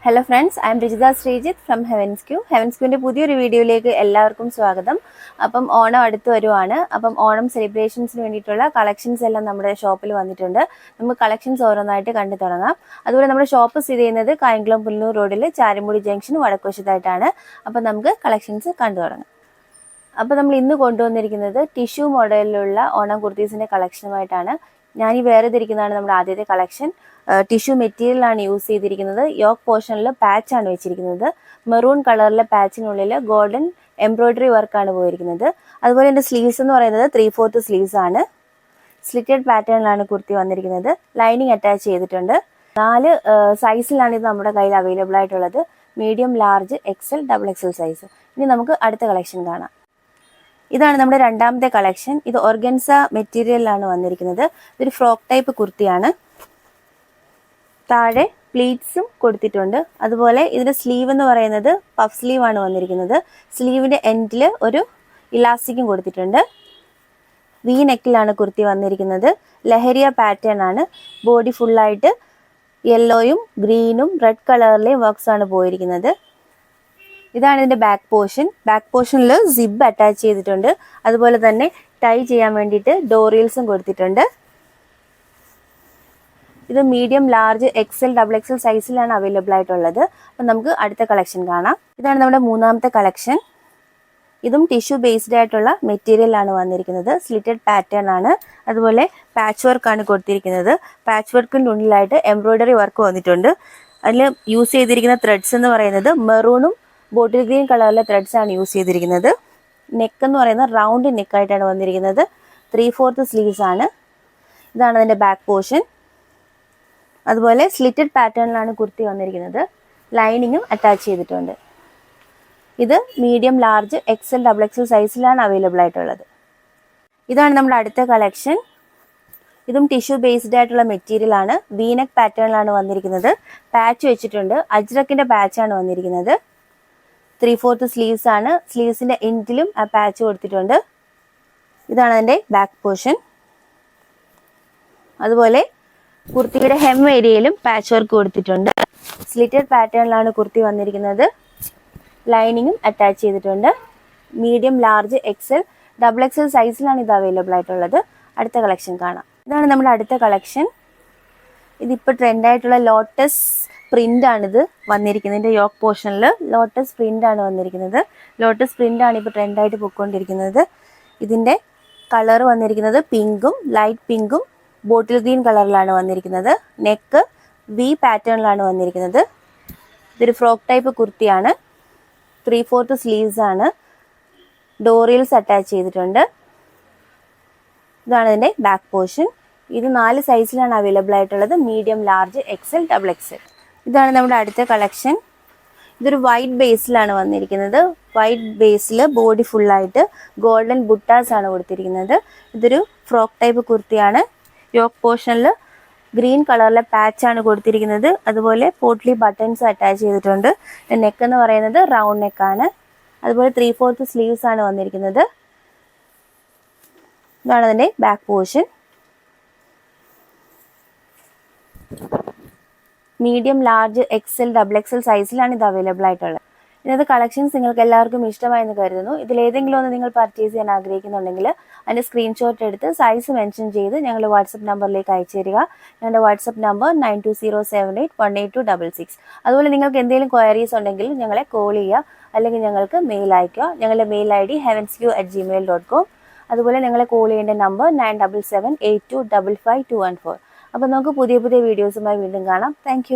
Hello friends, I am Rijita Srijit from Heaven's Q. Heaven's Qന്റെ പുതിയൊരു വീഡിയോയിലേക്ക് എല്ലാവർക്കും സ്വാഗതം. അപ്പം ഓണം അടുത്ത് വരുവാണ്. അപ്പം ഓണം സെലിബ്രേഷൻസിന് വേണ്ടിയിട്ടുള്ള കളക്ഷൻസ് എല്ലാം നമ്മുടെ ഷോപ്പിൽ വന്നിട്ടുണ്ട്. നമുക്ക് കളക്ഷൻസ് ഓരോന്നായിട്ട് കണ്ടു തുടങ്ങാം. അതുപോലെ നമ്മുടെ ഷോപ്പ് സ്ഥിതി ചെയ്യുന്നത് കായംകുളം പുല്ലൂർ റോഡിൽ ചാരുമുടി ജംഗ്ഷൻ വടക്കുവശത്തായിട്ടാണ്. അപ്പം നമുക്ക് കളക്ഷൻസ് കണ്ടു തുടങ്ങാം. അപ്പോൾ നമ്മൾ ഇന്ന് കൊണ്ടുവന്നിരിക്കുന്നത് ടിഷ്യൂ മോഡലിലുള്ള ഓണം കുർത്തീസിന്റെ കളക്ഷനുമായിട്ടാണ്. ഞാൻ ഈ വേറെ തിരിക്കുന്നതാണ് നമ്മുടെ ആദ്യത്തെ കളക്ഷൻ. ടിഷ്യൂ മെറ്റീരിയലാണ് യൂസ് ചെയ്തിരിക്കുന്നത്. യോക്ക് പോർഷനിൽ പാച്ചാണ് വെച്ചിരിക്കുന്നത്. മെറൂൺ കളറിലെ പാച്ചിനുള്ളിൽ ഗോൾഡൻ എംബ്രോയിഡറി വർക്കാണ് പോയിരിക്കുന്നത്. അതുപോലെ എൻ്റെ സ്ലീവ്സ് എന്ന് പറയുന്നത് 3/4 സ്ലീവ്സ് ആണ്. സ്ലിറ്റഡ് പാറ്റേണിലാണ് കുർത്തി വന്നിരിക്കുന്നത്. ലൈനിങ് അറ്റാച്ച് ചെയ്തിട്ടുണ്ട്. 4 സൈസിലാണ് ഇത് നമ്മുടെ കയ്യിൽ അവൈലബിൾ ആയിട്ടുള്ളത്. Medium, large, XL, XXL size. ഇനി നമുക്ക് അടുത്ത കളക്ഷൻ കാണാം. ഇതാണ് നമ്മുടെ രണ്ടാമത്തെ കളക്ഷൻ. ഇത് ഓർഗൻസ മെറ്റീരിയലിലാണ് വന്നിരിക്കുന്നത്. ഇതൊരു ഫ്രോക്ക് ടൈപ്പ് കുർത്തിയാണ്. താഴെ പ്ലീറ്റ്സും കൊടുത്തിട്ടുണ്ട്. അതുപോലെ ഇതിന്റെ സ്ലീവ് എന്ന് പറയുന്നത് പഫ് സ്ലീവ് ആണ് വന്നിരിക്കുന്നത്. സ്ലീവിന്റെ എൻഡിൽ ഒരു ഇലാസ്റ്റിക്കും കൊടുത്തിട്ടുണ്ട്. വി നെക്കിലാണ് കുർത്തി വന്നിരിക്കുന്നത്. ലഹരിയ പാറ്റേൺ ആണ്. ബോഡി ഫുള്ളായിട്ട് യെല്ലോയും ഗ്രീനും റെഡ് കളറിലെയും വർക്ക്സ് ആണ് പോയിരിക്കുന്നത്. ഇതാണ് ഇതിന്റെ ബാക്ക് പോർഷൻ. ബാക്ക് പോർഷനിൽ സിബ് അറ്റാച്ച് ചെയ്തിട്ടുണ്ട്. അതുപോലെ തന്നെ ടൈ ചെയ്യാൻ വേണ്ടിയിട്ട് ഡോറിയൽസും കൊടുത്തിട്ടുണ്ട്. ഇത് മീഡിയം, ലാർജ്, XL, XXL സൈസിലാണ് അവൈലബിൾ ആയിട്ടുള്ളത്. അപ്പം നമുക്ക് അടുത്ത കളക്ഷൻ കാണാം. ഇതാണ് നമ്മുടെ മൂന്നാമത്തെ കളക്ഷൻ. ഇതും ടിഷ്യൂ ബേസ്ഡ് ആയിട്ടുള്ള മെറ്റീരിയലാണ് വന്നിരിക്കുന്നത്. സ്ലിറ്റഡ് പാറ്റേൺ ആണ്. അതുപോലെ പാച്ച് വർക്കാണ് കൊടുത്തിരിക്കുന്നത്. പാച്ച് വർക്കിൻ്റെ ഉള്ളിലായിട്ട് എംബ്രോയിഡറി വർക്ക് വന്നിട്ടുണ്ട്. അതിൽ യൂസ് ചെയ്തിരിക്കുന്ന ത്രെഡ്സ് എന്ന് പറയുന്നത് മെറൂണും ബോട്ടിൽ ഗ്രീൻ കളറിലെ ത്രെഡ്സ് ആണ് യൂസ് ചെയ്തിരിക്കുന്നത്. നെക്ക് എന്ന് പറയുന്നത് റൗണ്ട് നെക്കായിട്ടാണ് വന്നിരിക്കുന്നത്. 3/4 സ്ലീവ്സ് ആണ്. ഇതാണ് അതിൻ്റെ ബാക്ക് പോർഷൻ. അതുപോലെ സ്ലിറ്റഡ് പാറ്റേണിലാണ് കുർത്തി വന്നിരിക്കുന്നത്. ലൈനിങ്ങും അറ്റാച്ച് ചെയ്തിട്ടുണ്ട്. ഇത് മീഡിയം, ലാർജ്, XL, XXL സൈസിലാണ് അവൈലബിൾ ആയിട്ടുള്ളത്. ഇതാണ് നമ്മുടെ അടുത്ത കളക്ഷൻ. ഇതും ടിഷ്യൂ ബേസ്ഡ് ആയിട്ടുള്ള മെറ്റീരിയൽ ആണ്. വീനെക്ക് പാറ്റേണിലാണ് വന്നിരിക്കുന്നത്. പാച്ച് വെച്ചിട്ടുണ്ട്. അജ്രക്കിന്റെ പാച്ചാണ് വന്നിരിക്കുന്നത്. 3/4 സ്ലീവ്സ് ആണ്. സ്ലീവ്സിന്റെ എൻഡിലും ആ പാച്ച് കൊടുത്തിട്ടുണ്ട്. ഇതാണ് അതിൻ്റെ ബാക്ക് പോർഷൻ. അതുപോലെ കുർത്തിയുടെ ഹെം ഏരിയയിലും പാച്ച് വർക്ക് കൊടുത്തിട്ടുണ്ട്. സ്ലിറ്റഡ് പാറ്റേണിലാണ് കുർത്തി വന്നിരിക്കുന്നത്. ലൈനിങ്ങും അറ്റാച്ച് ചെയ്തിട്ടുണ്ട്. മീഡിയം, ലാർജ്, XL, XXL സൈസിലാണ് ഇത് അവൈലബിൾ ആയിട്ടുള്ളത്. അടുത്ത കളക്ഷൻ കാണാം. ഇതാണ് നമ്മുടെ അടുത്ത കളക്ഷൻ. ഇതിപ്പോൾ ട്രെൻഡായിട്ടുള്ള ലോട്ടസ് പ്രിന്റ് ആണിത് വന്നിരിക്കുന്നത്. ഇതിൻ്റെ യോക്ക് പോർഷനിൽ ലോട്ടസ് പ്രിന്റ് ആണ് വന്നിരിക്കുന്നത്. ലോട്ടസ് പ്രിന്റ് ആണ് ഇപ്പോൾ ട്രെൻഡായിട്ട് പോയിക്കൊണ്ടിരിക്കുന്നത്. ഇതിൻ്റെ കളർ വന്നിരിക്കുന്നത് പിങ്കും ലൈറ്റ് പിങ്കും ബോട്ടിൽ ഗ്രീൻ കളറിലാണ് വന്നിരിക്കുന്നത്. നെക്ക് വി പാറ്റേണിലാണ് വന്നിരിക്കുന്നത്. ഇതൊരു ഫ്രോക്ക് ടൈപ്പ് കുർത്തിയാണ്. 3/4 സ്ലീവ്സ് ആണ്. ഡോറിയൽസ് അറ്റാച്ച് ചെയ്തിട്ടുണ്ട്. ഇതാണ് ഇതിൻ്റെ ബാക്ക് പോർഷൻ. ഇത് 4 സൈസിലാണ് അവൈലബിൾ ആയിട്ടുള്ളത്. Medium, large, XL, XXL. ഇതാണ് നമ്മുടെ അടുത്ത കളക്ഷൻ. ഇതൊരു വൈറ്റ് ബേസിലാണ് വന്നിരിക്കുന്നത്. വൈറ്റ് ബേസിൽ ബോഡി ഫുള്ളായിട്ട് ഗോൾഡൻ ബുട്ടാസ് ആണ് കൊടുത്തിരിക്കുന്നത്. ഇതൊരു ഫ്രോക്ക് ടൈപ്പ് കുർത്തിയാണ്. യോക്ക് പോർഷനിൽ ഗ്രീൻ കളറിലെ പാച്ചാണ് കൊടുത്തിരിക്കുന്നത്. അതുപോലെ പോട്ട്ലി ബട്ടൺസ് അറ്റാച്ച് ചെയ്തിട്ടുണ്ട്. നെക്ക് എന്ന് പറയുന്നത് റൗണ്ട് നെക്കാണ്. അതുപോലെ 3/4 സ്ലീവ്സ് ആണ് വന്നിരിക്കുന്നത്. ഇതാണ് അതിൻ്റെ back portion. Medium, large, XL, XXL സൈസിലാണ് ഇത് അവൈലബിൾ ആയിട്ടുള്ളത്. ഇന്നത്തെ കളക്ഷൻസ് നിങ്ങൾക്ക് എല്ലാവർക്കും ഇഷ്ടമായെന്ന് കരുതുന്നു. ഇതിലേതെങ്കിലും ഒന്ന് നിങ്ങൾ പർച്ചേസ് ചെയ്യാൻ ആഗ്രഹിക്കുന്നുണ്ടെങ്കിൽ അതിൻ്റെ സ്ക്രീൻഷോട്ട് എടുത്ത് സൈസ് മെൻഷൻ ചെയ്ത് ഞങ്ങൾ വാട്സപ്പ് നമ്പറിലേക്ക് അയച്ചു തരിക. ഞങ്ങളുടെ വാട്സപ്പ് നമ്പർ 9207818266. അതുപോലെ നിങ്ങൾക്ക് എന്തെങ്കിലും ക്വയറീസ് ഉണ്ടെങ്കിൽ ഞങ്ങളെ കോൾ ചെയ്യുക, അല്ലെങ്കിൽ ഞങ്ങൾക്ക് മെയിൽ അയയ്ക്കുക. ഞങ്ങളുടെ മെയിൽ ID heavensq@gmail.com. അതുപോലെ ഞങ്ങളെ കോൾ ചെയ്യേണ്ട നമ്പർ 9778255214. അപ്പോൾ നമുക്ക് പുതിയ വീഡിയോസുമായി വീണ്ടും കാണാം. താങ്ക്